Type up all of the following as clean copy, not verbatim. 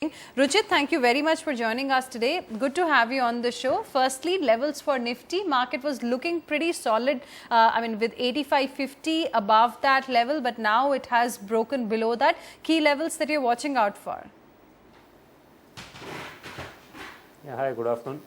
trading. Ruchit, thank you very much for joining us today. Good to have you on the show. Firstly, levels for Nifty. Market was looking pretty solid, with 8550 above that level, but now it has broken below that. Key levels that you're watching out for? Yeah, hi, good afternoon.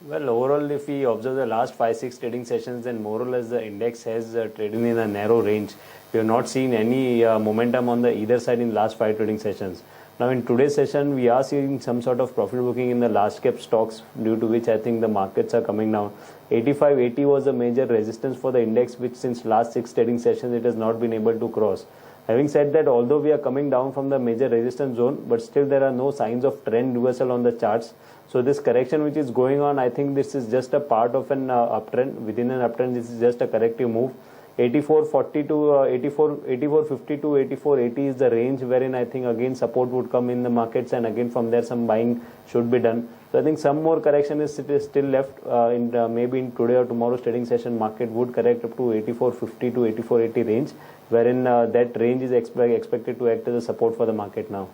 Well, overall, if we observe the last 5-6 trading sessions, then more or less the index has traded in a narrow range. We have not seen any momentum on the either side in last 5 trading sessions. Now, in today's session, we are seeing some sort of profit booking in the large cap stocks, due to which I think the markets are coming down. 8580 was a major resistance for the index, which since last 6 trading sessions it has not been able to cross. Having said that, although we are coming down from the major resistance zone, but still there are no signs of trend reversal on the charts. So this correction which is going on, I think this is just a part of an uptrend. Within an uptrend, this is just a corrective move. 8440 to 8450 to 8480 is the range wherein I think again support would come in the markets, and again from there some buying should be done. So I think some more correction is still left. Maybe in today or tomorrow's trading session, market would correct up to 8450 to 8480 range, wherein that range is expected to act as a support for the market now.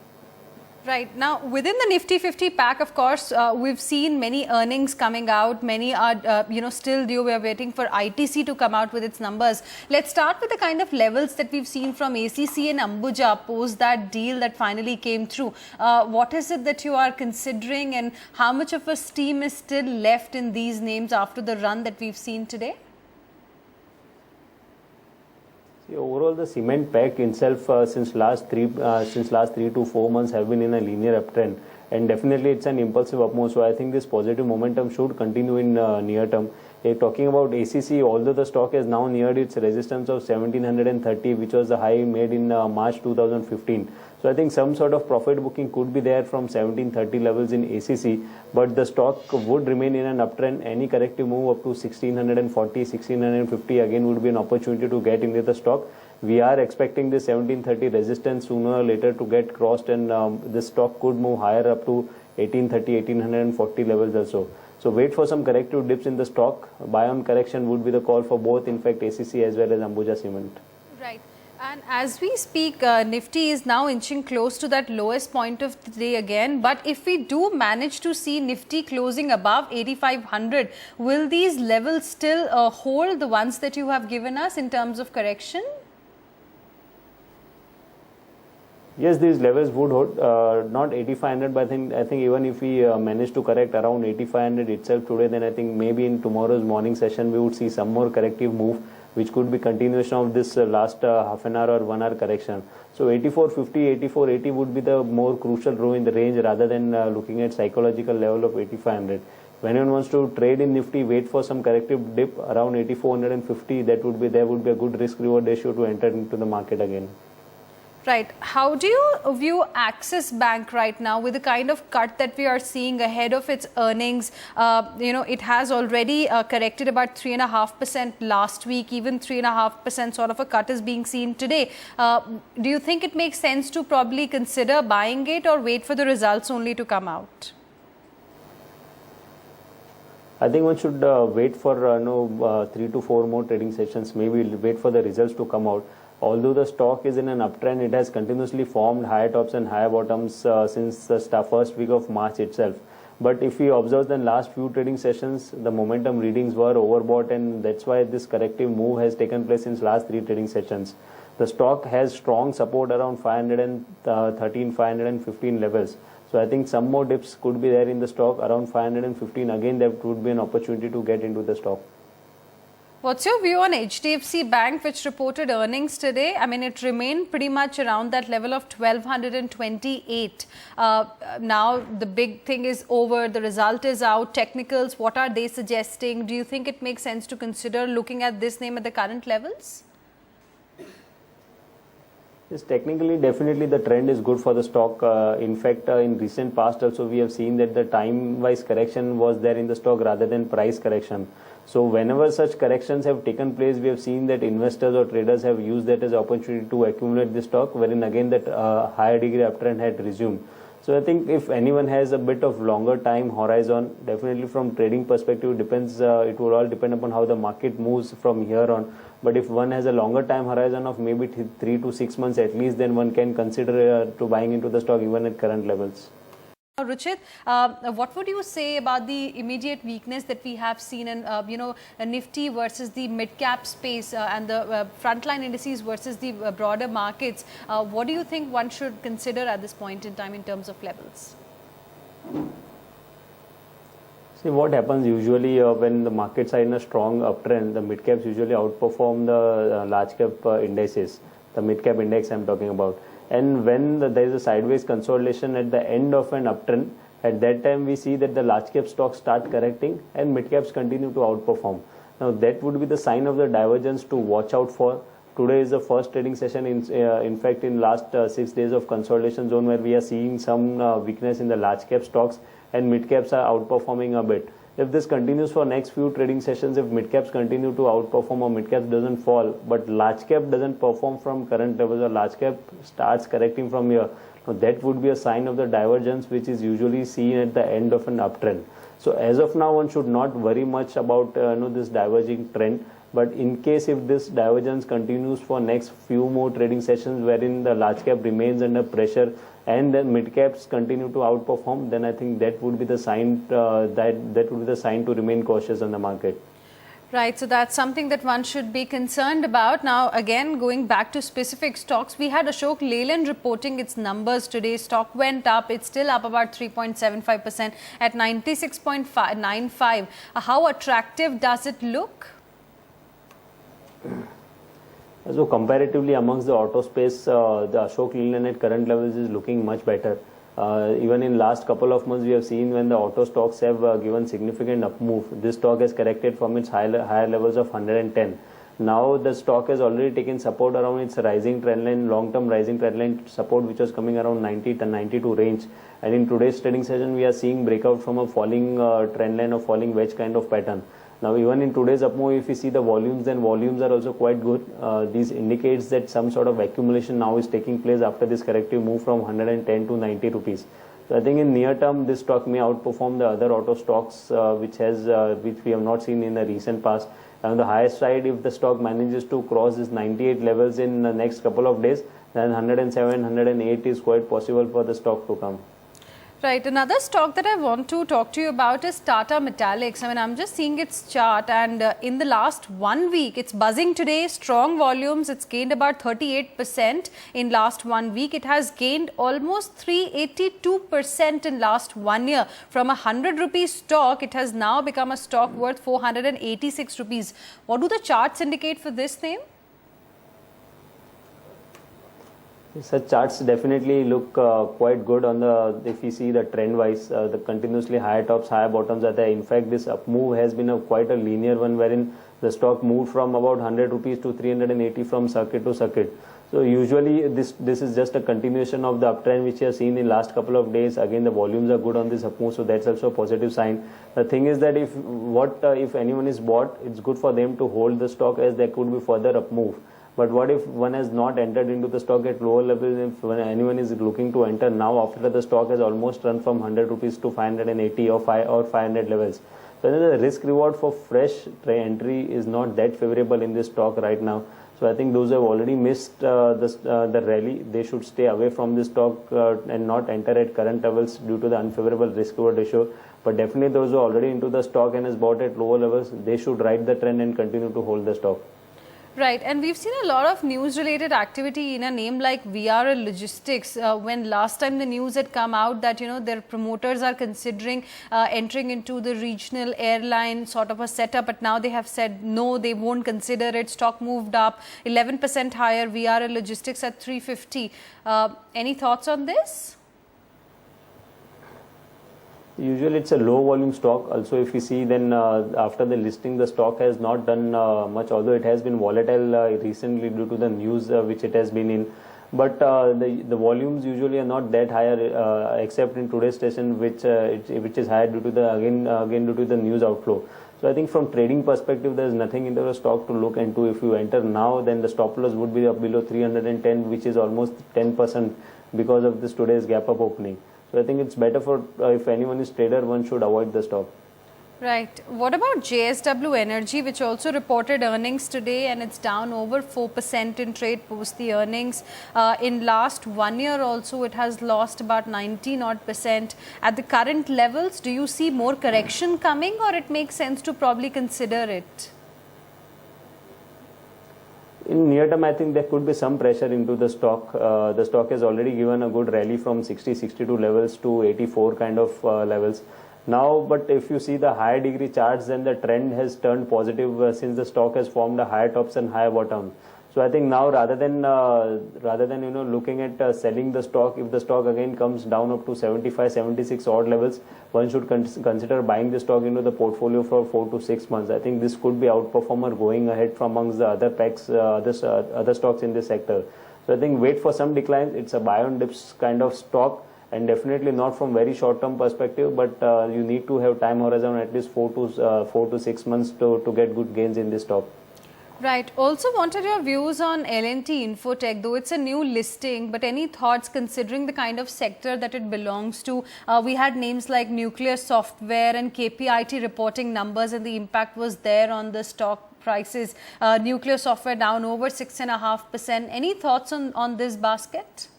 Right. Now, within the Nifty 50 pack, of course, we've seen many earnings coming out. Many are, still due. We are waiting for ITC to come out with its numbers. Let's start with the kind of levels that we've seen from ACC and Ambuja post that deal that finally came through. What is it that you are considering, and how much of a steam is still left in these names after the run that we've seen today? Overall, the cement pack itself since last 3 to 4 months have been in a linear uptrend, and definitely it's an impulsive up move. So I think this positive momentum should continue in near term. Talking about ACC, although the stock has now neared its resistance of 1730, which was the high made in March 2015. So I think some sort of profit booking could be there from 1730 levels in ACC, but the stock would remain in an uptrend. Any corrective move up to 1640, 1650 again would be an opportunity to get into the stock. We are expecting this 1730 resistance sooner or later to get crossed, and this stock could move higher up to 1830, 1840 levels also. So wait for some corrective dips in the stock. Buy on correction would be the call for both, in fact, ACC as well as Ambuja Cement. Right. And as we speak, Nifty is now inching close to that lowest point of the day again. But if we do manage to see Nifty closing above 8500, will these levels still hold, the ones that you have given us in terms of correction? Yes, these levels would hold, not 8500, but I think even if we manage to correct around 8500 itself today, then I think maybe in tomorrow's morning session we would see some more corrective move, which could be continuation of this last half an hour or 1 hour correction. So 8450, 8480 would be the more crucial row in the range, rather than looking at psychological level of 8500. When anyone wants to trade in Nifty, wait for some corrective dip around 8450. There would be a good risk reward ratio to enter into the market again. Right. How do you view Axis Bank right now with the kind of cut that we are seeing ahead of its earnings? It has already corrected about 3.5% last week. Even 3.5% sort of a cut is being seen today. Do you think it makes sense to probably consider buying it, or wait for the results only to come out? I think one should wait for 3 to 4 more trading sessions. Maybe wait for the results to come out. Although the stock is in an uptrend, it has continuously formed higher tops and higher bottoms since the first week of March itself. But if we observe the last few trading sessions, the momentum readings were overbought, and that's why this corrective move has taken place since last 3 trading sessions. The stock has strong support around 513, 515 levels. So I think some more dips could be there in the stock around 515. Again, that would be an opportunity to get into the stock. What's your view on HDFC Bank, which reported earnings today? It remained pretty much around that level of 1228. Now, the big thing is over. The result is out. Technicals, what are they suggesting? Do you think it makes sense to consider looking at this name at the current levels? Yes, technically, definitely the trend is good for the stock. In fact, in recent past also, we have seen that the time-wise correction was there in the stock rather than price correction. So whenever such corrections have taken place, we have seen that investors or traders have used that as an opportunity to accumulate the stock, wherein again that higher degree uptrend had resumed. So I think if anyone has a bit of longer time horizon, definitely from trading perspective, depends. It will all depend upon how the market moves from here on. But if one has a longer time horizon of maybe 3 to 6 months at least, then one can consider to buying into the stock even at current levels. Ruchit, what would you say about the immediate weakness that we have seen in, Nifty versus the mid-cap space and the frontline indices versus the broader markets? What do you think one should consider at this point in time in terms of levels? See what happens usually when the markets are in a strong uptrend, the mid caps usually outperform the large cap indices, the mid cap index I'm talking about. And when there is a sideways consolidation at the end of an uptrend, at that time we see that the large cap stocks start correcting and mid caps continue to outperform. Now that would be the sign of the divergence to watch out for. Today is the first trading session in fact in last 6 days of consolidation zone where we are seeing some weakness in the large cap stocks and mid caps are outperforming a bit. If this continues for next few trading sessions, if mid caps continue to outperform or mid caps doesn't fall, but large cap doesn't perform from current levels or large cap starts correcting from here, now that would be a sign of the divergence which is usually seen at the end of an uptrend. So as of now, one should not worry much about this diverging trend. But in case if this divergence continues for next few more trading sessions wherein the large cap remains under pressure and then mid caps continue to outperform, then I think that would be the sign that would be the sign to remain cautious on the market. Right, so that's something that one should be concerned about. Now, again, going back to specific stocks, we had Ashok Leyland reporting its numbers today. Stock went up. It's still up about 3.75% at 96.95. How attractive does it look? So comparatively amongst the auto space, the Ashok Leyland at current levels is looking much better. Even in last couple of months, we have seen when the auto stocks have given significant up move. This stock has corrected from its higher levels of 110. Now the stock has already taken support around its rising trend line, long-term rising trend line support, which was coming around 90 to 92 range. And in today's trading session, we are seeing breakout from a falling trend line or falling wedge kind of pattern. Now even in today's up move, if you see the volumes, then volumes are also quite good. This indicates that some sort of accumulation now is taking place after this corrective move from 110 to 90 rupees. So I think in near term, this stock may outperform the other auto stocks, which we have not seen in the recent past. And on the higher side, if the stock manages to cross this 98 levels in the next couple of days, then 107, 108 is quite possible for the stock to come. Right. Another stock that I want to talk to you about is Tata Metallics. I mean, I'm just seeing its chart, and in the last 1 week, it's buzzing today, strong volumes. It's gained about 38% in last 1 week. It has gained almost 382% in last 1 year. From a 100 rupees stock, it has now become a stock worth 486 rupees. What do the charts indicate for this name? Such charts definitely look quite good on the, if you see the trend wise, the continuously higher tops, higher bottoms are there. In fact, this up move has been quite a linear one wherein the stock moved from about 100 rupees to 380 from circuit to circuit. So usually this is just a continuation of the uptrend which you have seen in last couple of days. Again, the volumes are good on this up move, so that's also a positive sign. The thing is that if anyone is bought, it's good for them to hold the stock as there could be further up move. But what if one has not entered into the stock at lower levels? If anyone is looking to enter now after the stock has almost run from 100 rupees to 580 or 500 levels. So the risk reward for fresh entry is not that favorable in this stock right now. So I think those who have already missed the rally, they should stay away from this stock and not enter at current levels due to the unfavorable risk reward ratio. But definitely those who are already into the stock and has bought at lower levels, they should ride the trend and continue to hold the stock. Right, and we've seen a lot of news-related activity in a name like VRL Logistics. When last time the news had come out that their promoters are considering entering into the regional airline sort of a setup, but now they have said no, they won't consider it. Stock moved up 11% higher. VRL Logistics at 350. Any thoughts on this? Usually it's a low volume stock. Also, if you see, then after the listing, the stock has not done much, although it has been volatile recently due to the news which it has been in. But the volumes usually are not that higher, except in today's session, which is higher due to the again due to the news outflow. So I think from trading perspective, there is nothing in the stock to look into. If you enter now, then the stop loss would be up below 310, which is almost 10% because of this today's gap up opening. So I think it's better for if anyone is trader, one should avoid the stock. Right. What about JSW Energy, which also reported earnings today, and it's down over 4% in trade post the earnings. In last 1 year also, it has lost about 19 odd percent. At the current levels, do you see more correction coming, or it makes sense to probably consider it? In near term, I think there could be some pressure into the stock. The stock has already given a good rally from 60, 62 levels to 84 kind of levels. Now, but if you see the higher degree charts, then the trend has turned positive since the stock has formed a higher tops and higher bottom. So I think now rather than looking at selling the stock, if the stock again comes down up to 75, 76 odd levels, one should consider buying the stock into the portfolio for 4 to 6 months. I think this could be outperformer going ahead from amongst the other packs, other stocks in this sector. So I think wait for some declines. It's a buy on dips kind of stock, and definitely not from very short term perspective, but you need to have time horizon at least 4 to 6 months to get good gains in this stock. Right. Also wanted your views on L&T Infotech, though it's a new listing, but any thoughts considering the kind of sector that it belongs to? We had names like Nuclear Software and KPIT reporting numbers, and the impact was there on the stock prices. Nuclear Software down over 6.5%. Any thoughts on this basket?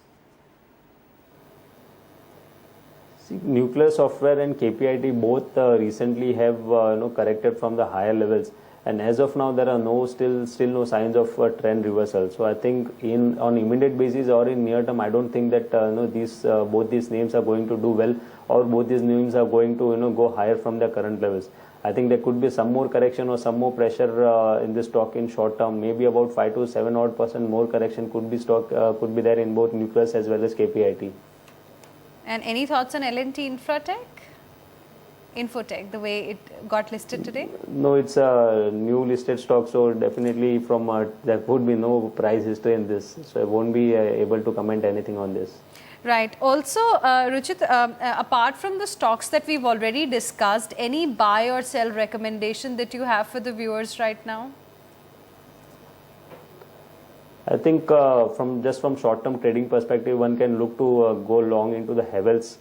Nuclear Software and KPIT both recently have corrected from the higher levels, and as of now there are still no signs of trend reversal. So I think on immediate basis or in near term, I don't think that both these names are going to do well, or both these names are going to go higher from their current levels. I think there could be some more correction or some more pressure in this stock in short term. Maybe about 5 to 7 odd percent more correction could be there in both Nucleus as well as KPIT. And any thoughts on L&T Infotech, the way it got listed today? No, it's a new listed stock, so definitely there would be no price history in this, so I won't be able to comment anything on this. Right. Also, Ruchit, apart from the stocks that we've already discussed, any buy or sell recommendation that you have for the viewers right now? I think from short-term trading perspective, one can look to go long into the Havells.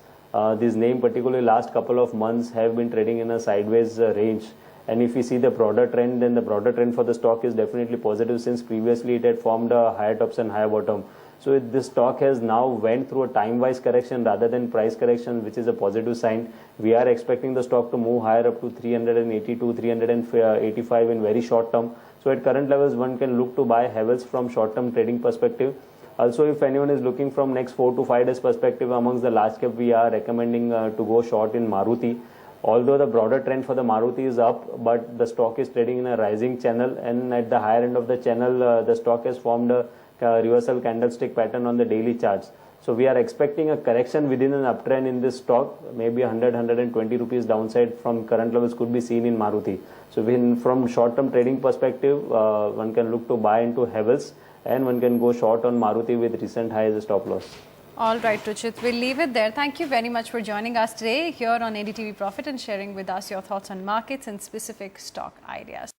This name, particularly last couple of months, have been trading in a sideways range. And if we see the broader trend, then the broader trend for the stock is definitely positive, since previously it had formed a higher tops and higher bottom. So this stock has now went through a time-wise correction rather than price correction, which is a positive sign. We are expecting the stock to move higher up to 382, 385 in very short term. So at current levels, one can look to buy Havells from short-term trading perspective. Also, if anyone is looking from next 4 to 5 days perspective, amongst the large cap, we are recommending to go short in Maruti. Although the broader trend for the Maruti is up, but the stock is trading in a rising channel, and at the higher end of the channel, the stock has formed a reversal candlestick pattern on the daily charts. So we are expecting a correction within an uptrend in this stock. Maybe 120 rupees downside from current levels could be seen in Maruti. So from short-term trading perspective, one can look to buy into Havells, and one can go short on Maruti with recent high as a stop loss. All right, Ruchit, we'll leave it there. Thank you very much for joining us today here on NDTV Profit and sharing with us your thoughts on markets and specific stock ideas.